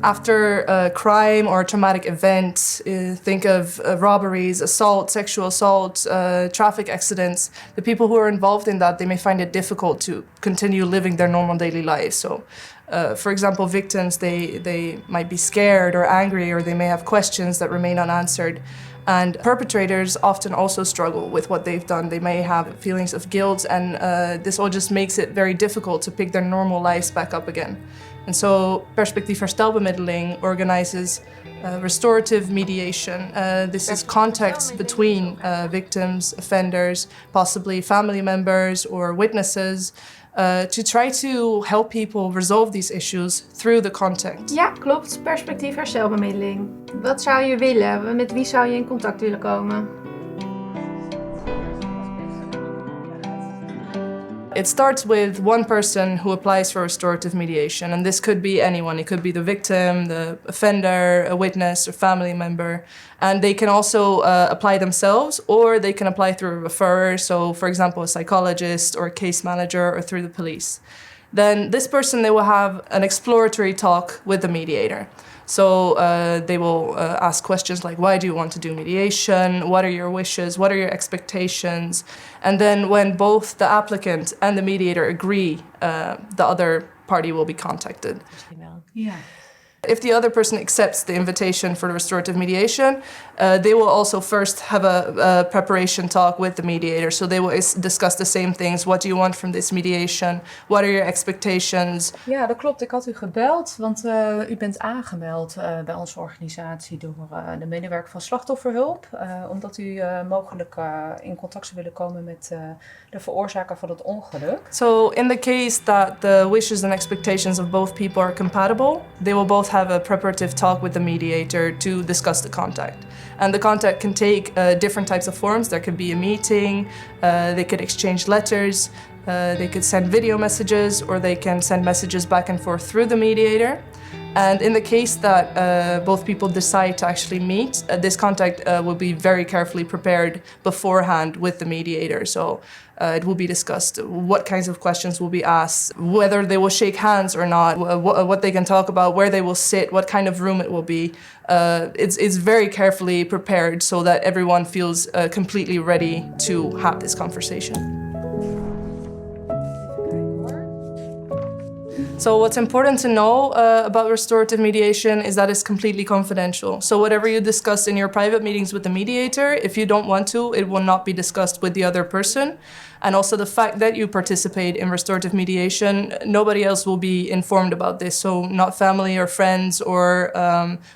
After a crime or a traumatic event, think of robberies, assault, sexual assault, traffic accidents, the people who are involved in that, they may find it difficult to continue living their normal daily lives. So, for example, victims, they might be scared or angry, or they may have questions that remain unanswered. And perpetrators often also struggle with what they've done. They may have feelings of guilt, and this all just makes it very difficult to pick their normal lives back up again. And so perspectief herstelbemiddeling organizes restorative mediation. This is contact between victims, offenders, possibly family members or witnesses, to try to help people resolve these issues through the contact. Ja, klopt. Perspectief herstelbemiddeling. Wat zou je willen? Met wie zou je in contact willen komen? It starts with one person who applies for restorative mediation, and this could be anyone. It could be the victim, the offender, a witness, or family member. And they can also apply themselves, or they can apply through a referrer, so for example, a psychologist or a case manager, or through the police. Then this person, they will have an exploratory talk with the mediator. So they will ask questions like, why do you want to do mediation? What are your wishes? What are your expectations? And then when both the applicant and the mediator agree, the other party will be contacted. Ja. If the other person accepts the invitation for the restorative mediation, they will also first have a preparation talk with the mediator. So they will discuss the same things. What do you want from this mediation? What are your expectations? Ja, dat klopt. Ik had u gebeld, want u bent aangemeld bij onze organisatie door de medewerker van slachtofferhulp. Omdat u mogelijk in contact zou willen komen met de veroorzaker van het ongeluk. So in the case that the wishes and expectations of both people are compatible, they will both have a preparative talk with the mediator to discuss the contact. And the contact can take different types of forms. There could be a meeting, they could exchange letters, they could send video messages, or they can send messages back and forth through the mediator. And in the case that both people decide to actually meet, this contact will be very carefully prepared beforehand with the mediator. So it will be discussed what kinds of questions will be asked, whether they will shake hands or not, what they can talk about, where they will sit, what kind of room it will be. It's very carefully prepared so that everyone feels completely ready to have this conversation. So what's important to know about restorative mediation is that it's completely confidential. So whatever you discuss in your private meetings with the mediator, if you don't want to, it will not be discussed with the other person. And also the fact that you participate in restorative mediation, nobody else will be informed about this. So not family or friends or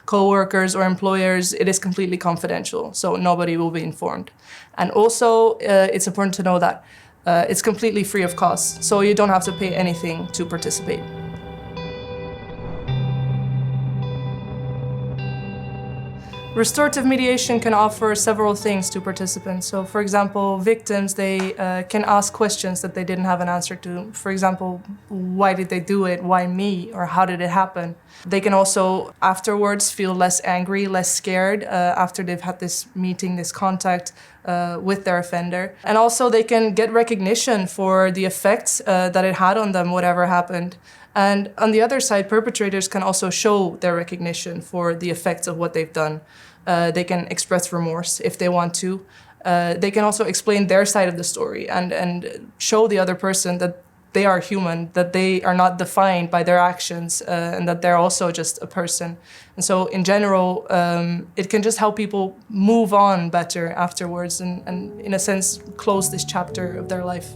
co-workers or employers, it is completely confidential. So nobody will be informed. And also it's important to know that it's completely free of cost, so you don't have to pay anything to participate. Restorative mediation can offer several things to participants. So, for example, victims, they can ask questions that they didn't have an answer to. For example, why did they do it? Why me? Or how did it happen? They can also afterwards feel less angry, less scared after they've had this meeting, this contact with their offender. And also they can get recognition for the effects that it had on them, whatever happened. And on the other side, perpetrators can also show their recognition for the effects of what they've done. They can express remorse if they want to. They can also explain their side of the story and show the other person that they are human, that they are not defined by their actions, and that they're also just a person. And so in general, it can just help people move on better afterwards and in a sense, close this chapter of their life.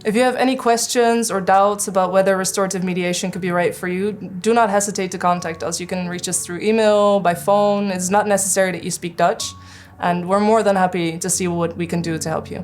If you have any questions or doubts about whether restorative mediation could be right for you, do not hesitate to contact us. You can reach us through email, by phone. It's not necessary that you speak Dutch, and we're more than happy to see what we can do to help you.